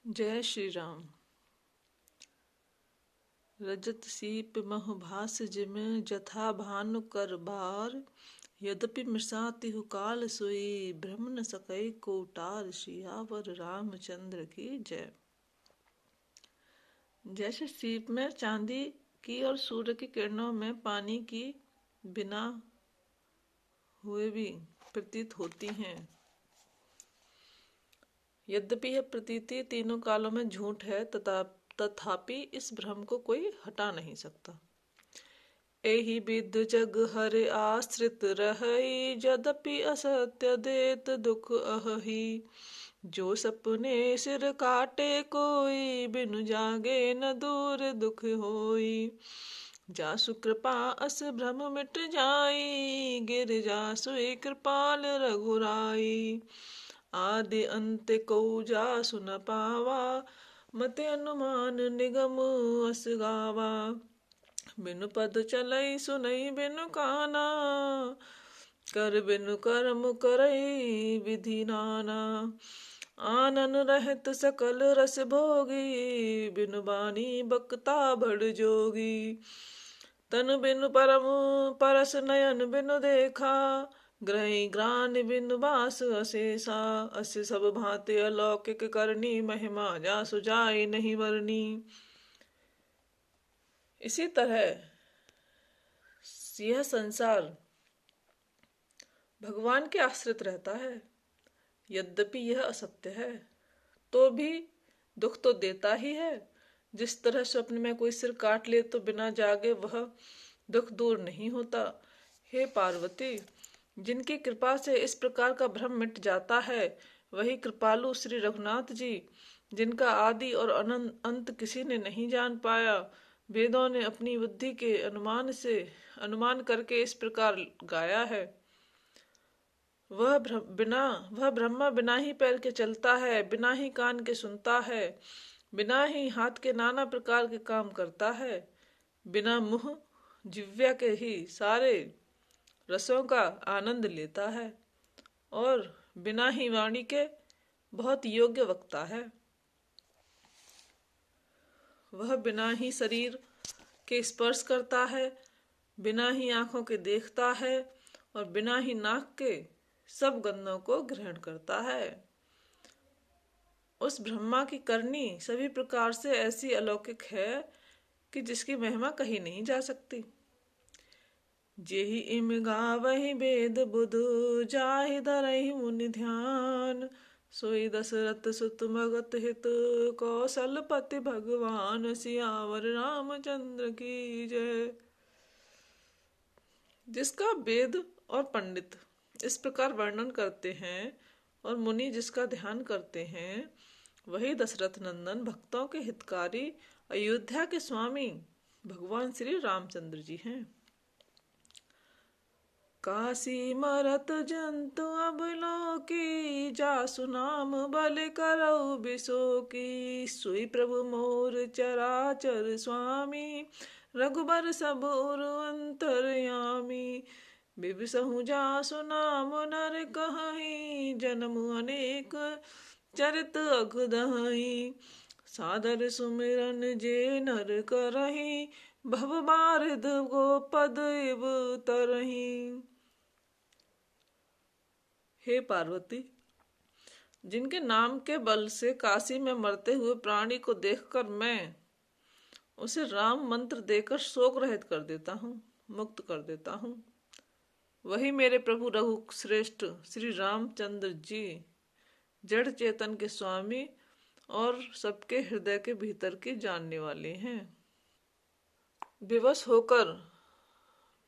जय श्री राम। रजत सीप मह भास जिम जथा भानु कर बार। यद्यपि मृषाति काल सोई ब्रह्म न सकई कोटार। सियावर रामचंद्र की जय। जैसे सीप में चांदी की और सूर्य की किरणों में पानी की बिना हुए भी प्रतीत होती हैं। यद्यपि यह प्रतीति तीनों कालों में झूठ है तथापि इस भ्रम को कोई हटा नहीं सकता। एहि विद जग हर आश्रित रहई यद्यपि असत्य देत दुख अहि। जो सपने सिर काटे कोई बिनु जागे न दूर दुख होई। जासु कृपा अस भ्रम मिट जाई गिर जासु कृपाल रघुराई। आदि अंत को जासु न पावा मते अनुमान निगम अस गावा। बिनु पद चलई सुनई बिनु काना कर बिनु कर्म करई विधि नाना। आनन रहत सकल रस भोगी बिनु बानी बक्ता बड़ जोगी। तन बिनु परम परस नयन बिनु देखा ग्रही ग्रान बिनु बास अशेषा। अस सब भांति अलौकिक करनी महिमा जासु जाय नहीं वरनी। इसी तरह यह संसार भगवान के आश्रित रहता है। यद्यपि यह असत्य है तो भी दुख तो देता ही है। जिस तरह स्वप्न में कोई सिर काट ले तो बिना जागे वह दुख दूर नहीं होता। हे पार्वती, जिनकी कृपा से इस प्रकार का भ्रम मिट जाता है वही कृपालु श्री रघुनाथ जी, जिनका आदि और अंत किसी ने नहीं जान पाया, वेदों ने अपनी बुद्धि के अनुमान करके इस प्रकार गाया है। वह ब्रह्मा बिना ही पैर के चलता है, बिना ही कान के सुनता है, बिना ही हाथ के नाना प्रकार के काम करता है, बिना मुंह जिह्वा के ही सारे रसों का आनंद लेता है और बिना ही वाणी के बहुत योग्य वक्ता है। वह बिना ही शरीर के स्पर्श करता है, बिना ही आंखों के देखता है और बिना ही नाक के सब गंधों को ग्रहण करता है। उस ब्रह्मा की करनी सभी प्रकार से ऐसी अलौकिक है कि जिसकी महिमा कही नहीं जा सकती। जेहि इम गावहि वेद बुध जाहि धरहि मुनि ध्यान। सोई दशरथ सुत मगत हित कौशलपति भगवान। सियावर रामचंद्र की जय। जिसका वेद और पंडित इस प्रकार वर्णन करते हैं और मुनि जिसका ध्यान करते हैं, वही दशरथ नंदन भक्तों के हितकारी अयोध्या के स्वामी भगवान श्री रामचंद्र जी हैं। काशी मरत जंतु अबलोकी जासु नाम बल करऊ बिसोकी। सुई प्रभु मोर चराचर स्वामी रघुबर सब उर अंतरयामी। बिबिसहु जासु नाम नर कहई जन्म अनेक चरित अघदहई। सादर सुमिरन जे नर करही भव बारिद गो पद इव तरही। हे पार्वती, जिनके नाम के बल से काशी में मरते हुए प्राणी को देखकर मैं उसे राम मंत्र देकर शोक रहित कर देता हूँ, मुक्त कर देता हूँ, वही मेरे प्रभु रघु श्रेष्ठ श्री रामचंद्र जी जड़ चेतन के स्वामी और सबके हृदय के भीतर की जानने वाले हैं। विवश होकर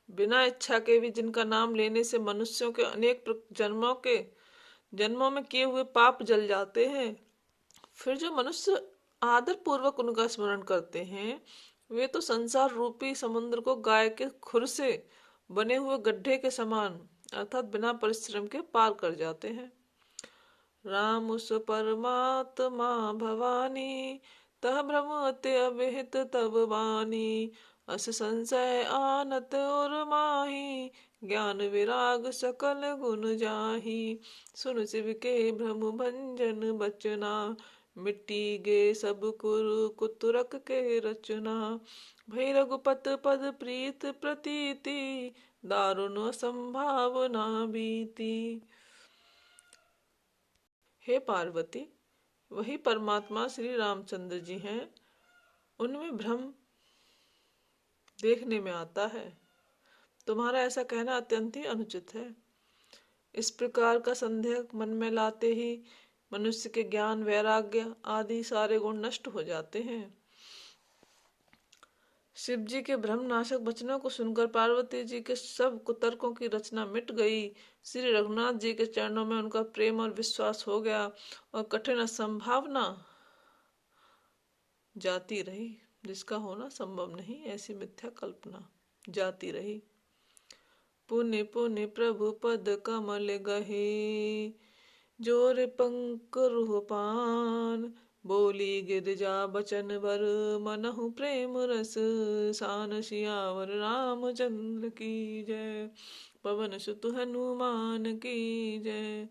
बिना इच्छा के भी जिनका नाम लेने से मनुष्यों के अनेक जन्मों में किए हुए पाप जल जाते हैं, फिर जो मनुष्य आदर पूर्वक उनका स्मरण करते हैं वे तो संसार रूपी समुद्र को गाय के खुर से बने हुए गड्ढे के समान अर्थात बिना परिश्रम के पार कर जाते हैं। राम उस परमात्मा भवानी तह भ्रम अति अविहित तब बानी। अस संशय आनत और माही ज्ञान विराग सकल गुण जाही। सुन शिव के भ्रम भंजन बचना मिट्टी गे सब कुरु कुतुरक के रचना, भई रघुपत पद प्रीत प्रतीति, दारुण संभावना बीती। हे पार्वती, वही परमात्मा श्री रामचंद्र जी हैं, उनमें भ्रम देखने में आता है। तुम्हारा ऐसा कहना अत्यंत ही अनुचित है। इस प्रकार का संदेह मन में लाते ही मनुष्य के ज्ञान, वैराग्य आदि सारे गुण नष्ट हो जाते हैं। शिव जी के भ्रमनाशक वचनों को सुनकर पार्वती जी के सब कुतर्कों की रचना मिट गई। श्री रघुनाथ जी के चरणों में उनका प्रेम और विश्वास हो गया और कठिन असंभावना जाती रही, जिसका होना संभव नहीं, ऐसी मिथ्या कल्पना जाती रही। पुनि पुनि प्रभु पद कमल गहे, जोर पंकरुह पान, बोली गिरजा बचन वर, मनहु प्रेम रस सान, सियावर रामचंद्र की जय, पवन सुत हनुमान की जय।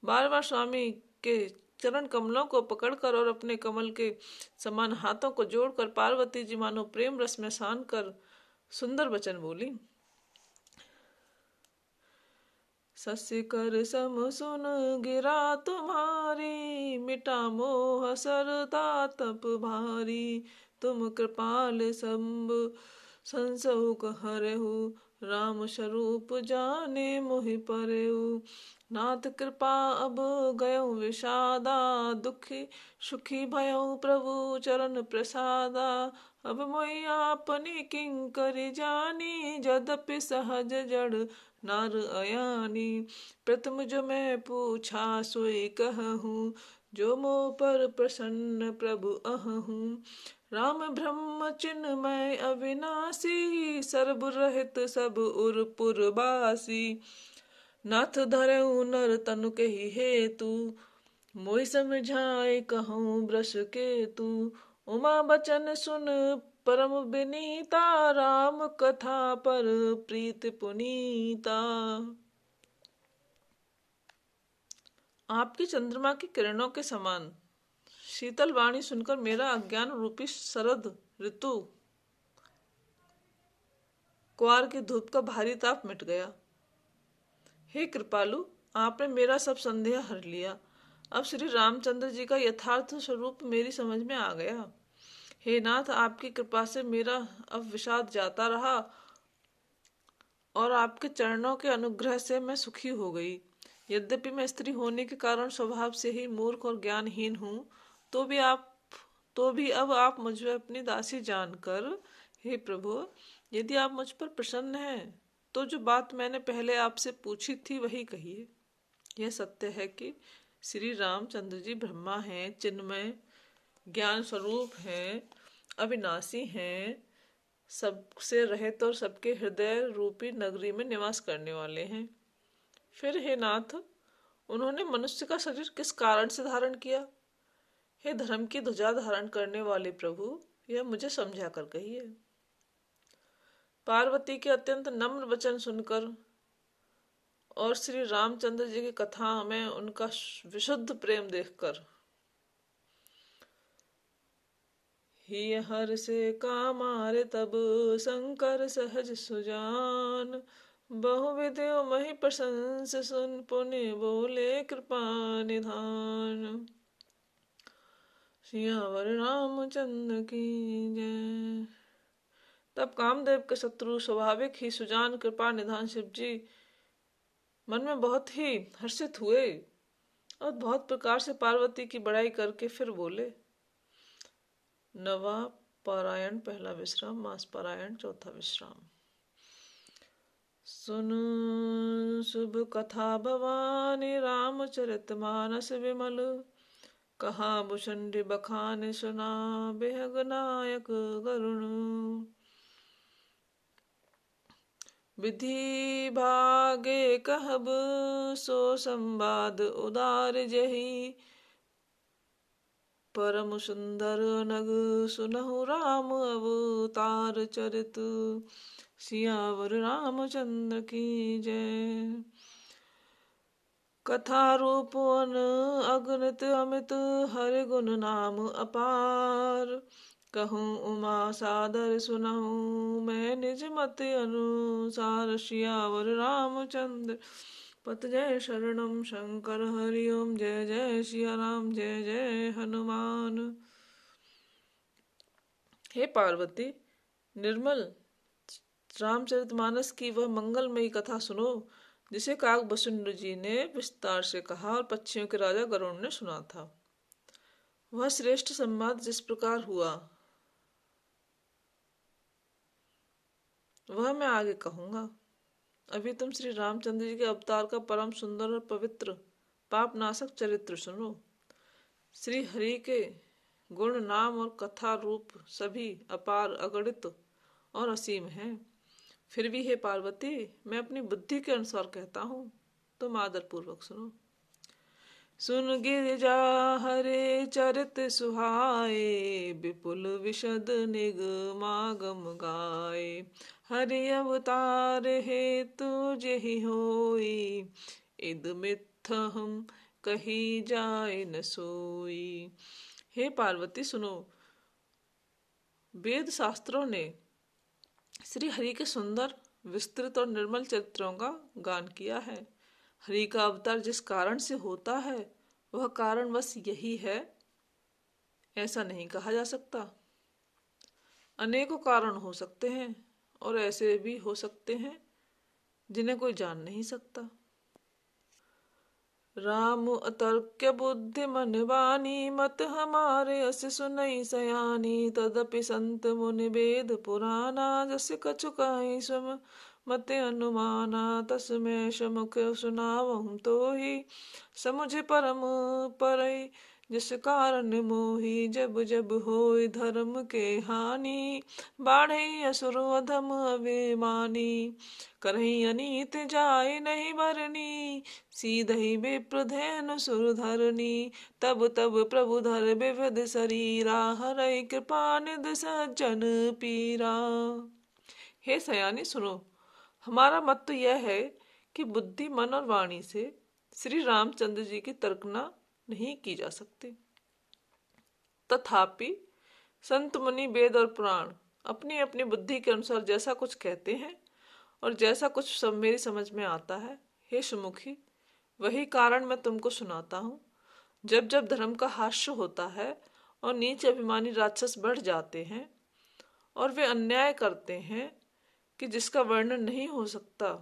बार बार स्वामी के चरण कमलों को पकड़कर और अपने कमल के समान हाथों को जोड़कर पार्वती जी मानो प्रेम रस में सान कर सुंदर वचन बोली। ससिकर सम सुन गिरा तुम्हारी, मिटा मोह सरता तप भारी, तुम कृपाल शंभ संसुख हरहु, राम स्वरूप जाने मोहि परहु। नाथ कृपा अब गयो विषादा, दुखी सुखी भयो प्रभु चरण प्रसादा, अब मोहि आपनी किंकरि जानी, यद्यपि सहज जड़ नार अयानी। प्रथम जो मैं पूछा सोई कहूँ, जो मोह पर प्रसन्न प्रभु अहूँ। राम ब्रह्म चिन्मय अविनाशी, सर्व रहित सब उर पुरबासी। नाथ धरऊ नर तनु के ही हेतु, मोहि समझाए कहूँ ब्रश के तू। उमा बचन सुन परम विनीता, राम कथा पर प्रीत पुनीता। आपकी चंद्रमा की किरणों के समान शीतल वाणी सुनकर मेरा अज्ञान रूपी शरद ऋतु क्वार की धूप का भारी ताप मिट गया। हे कृपालु, आपने मेरा सब संदेह हर लिया। अब श्री रामचंद्र जी का यथार्थ स्वरूप मेरी समझ में आ गया। हे नाथ, आपकी कृपा से मेरा अब विषाद जाता रहा और आपके चरणों के अनुग्रह से मैं सुखी हो गई। यद्यपि मैं स्त्री होने के कारण स्वभाव से ही मूर्ख और ज्ञानहीन हूँ, तो भी अब आप मुझे अपनी दासी जानकर, हे प्रभु, यदि आप मुझ पर प्रसन्न हैं तो जो बात मैंने पहले आपसे पूछी थी वही कहिए। यह सत्य है कि श्री रामचंद्र जी ब्रह्मा हैं, चिन्मय ज्ञान स्वरूप हैं, अविनाशी हैं, सबसे रहित और सबके हृदय रूपी नगरी में निवास करने वाले हैं। फिर हे नाथ, उन्होंने मनुष्य का शरीर किस कारण से धारण किया? हे धर्म की ध्वजा धारण करने वाले प्रभु, यह मुझे समझा कर कहिए। पार्वती के अत्यंत नम्र वचन सुनकर और श्री रामचंद्र जी की कथा में उनका विशुद्ध प्रेम देखकर ही हर से कामारे तब शंकर सहज सुजान, बहुविधो मही प्रशंस सुन पुनि बोले कृपा निधान। सियावर रामचंद्र की जय। तब कामदेव के शत्रु स्वाभाविक ही सुजान कृपा निधान शिव जी मन में बहुत ही हर्षित हुए और बहुत प्रकार से पार्वती की बड़ाई करके फिर बोले। नवा पारायण पहला विश्राम, मास पारायण चौथा विश्राम। सुन शुभ कथा भवानी, रामचरित मानस विमल, कहा भूषण बखान सुना, बेहग नायक गरुण। विधि भागे कहब सो संवाद उदार जही, परम सुंदर नग सुनहु राम अवतार चरित, सियावर रामचंद्र की जय। कथा रूप अन अगणित अमित हरि गुण नाम अपार। कहूँ उमा सादर सुनहूँ मैं निज मत अनुसार। सियावर रामचंद्र पत जय शरणम शंकर हरिओम। जय जय सिया राम जय जय हनुमान। हे पार्वती, निर्मल रामचरितमानस की वह मंगलमयी कथा सुनो जिसे काग वसुंधरा जी ने विस्तार से कहा और पक्षियों के राजा गरुड़ ने सुना था। वह श्रेष्ठ संवाद जिस प्रकार हुआ वह मैं आगे कहूंगा। अभी तुम श्री रामचंद्र जी के अवतार का परम सुंदर और पवित्र पाप नाशक चरित्र सुनो। श्री हरि के गुण नाम और कथा रूप सभी अपार अगणित और असीम हैं। फिर भी हे पार्वती, मैं अपनी बुद्धि के अनुसार कहता हूँ, तुम आदर पूर्वक सुनो। सुन गिरिजा हरे चरित सुहाए। विपुल विशद निगमागम गाए। हरि अवतार हेतु जेहि होई। इद मिथ हम कही जाए न सोई। हे पार्वती सुनो, वेद शास्त्रों ने श्री हरि के सुंदर विस्तृत और निर्मल चरित्रों का गान किया है। हरि का अवतार जिस कारण से होता है वह कारण बस यही है ऐसा नहीं कहा जा सकता। अनेकों कारण हो सकते हैं और ऐसे भी हो सकते हैं जिन्हें कोई जान नहीं सकता। राम अतर्क्य बुद्धि मन बानी। मत हमारे अस सुनई सयानी। तदपि संत मुनि वेद पुराना। जस कछु कहि स्वम मत अनुमाना। तस मैं समुख सुनावहु तो ही। समुझ परम परई जिस कारण मोही। जब जब होय धर्म के हानि। बाढ़ई असुर अधम अभिमानी। करही अनीत जाय नहीं बरनी। सीधहि विप्रधेनु सुर धरनी। तब तब प्रभु धर विविध शरीरा। हरई कृपा निधि सज्जन पीरा। हे सयानी सुनो, हमारा मत तो यह है कि बुद्धि मन और वाणी से श्री रामचंद्र जी की तर्कना नहीं की जा सकती। तथापि संत मुनि वेद और पुराण अपनी अपनी बुद्धि के अनुसार जैसा कुछ कहते हैं और जैसा कुछ सब मेरी समझ में आता है, हे सुमुखी, वही कारण मैं तुमको सुनाता हूँ। जब जब धर्म का हास्य होता है और नीच अभिमानी राक्षस बढ़ जाते हैं और वे अन्याय करते हैं कि जिसका वर्णन नहीं हो सकता,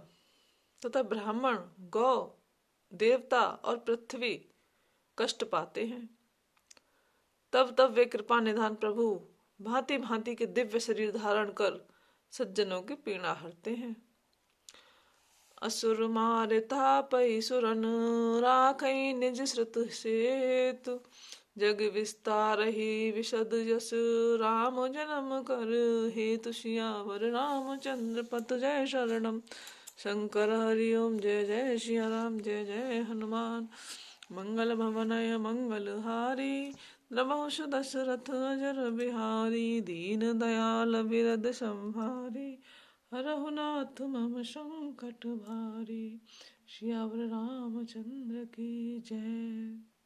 तथा ब्राह्मण, गौ, देवता और पृथ्वी कष्ट पाते हैं, तब तब वे कृपा निधान प्रभु भांति भांति के दिव्य शरीर धारण कर सज्जनों की पीड़ा हरते हैं। असुर मार तापई सुरन। राखई निज श्रुत सेतु। जग विस्तार ही विशद जस। राम जन्म कर हेतु। सियावर रामचंद्र पत जय शरणम शंकर हरिओम। जय जय सिया राम जय जय हनुमान। मंगल भवनय मंगल हारी। नमोषु दशरथ अजर बिहारी। दीन दयाल बिरद संभारी। हरहु नाथ मम संकट भारी। सियावर रामचंद्र की जय।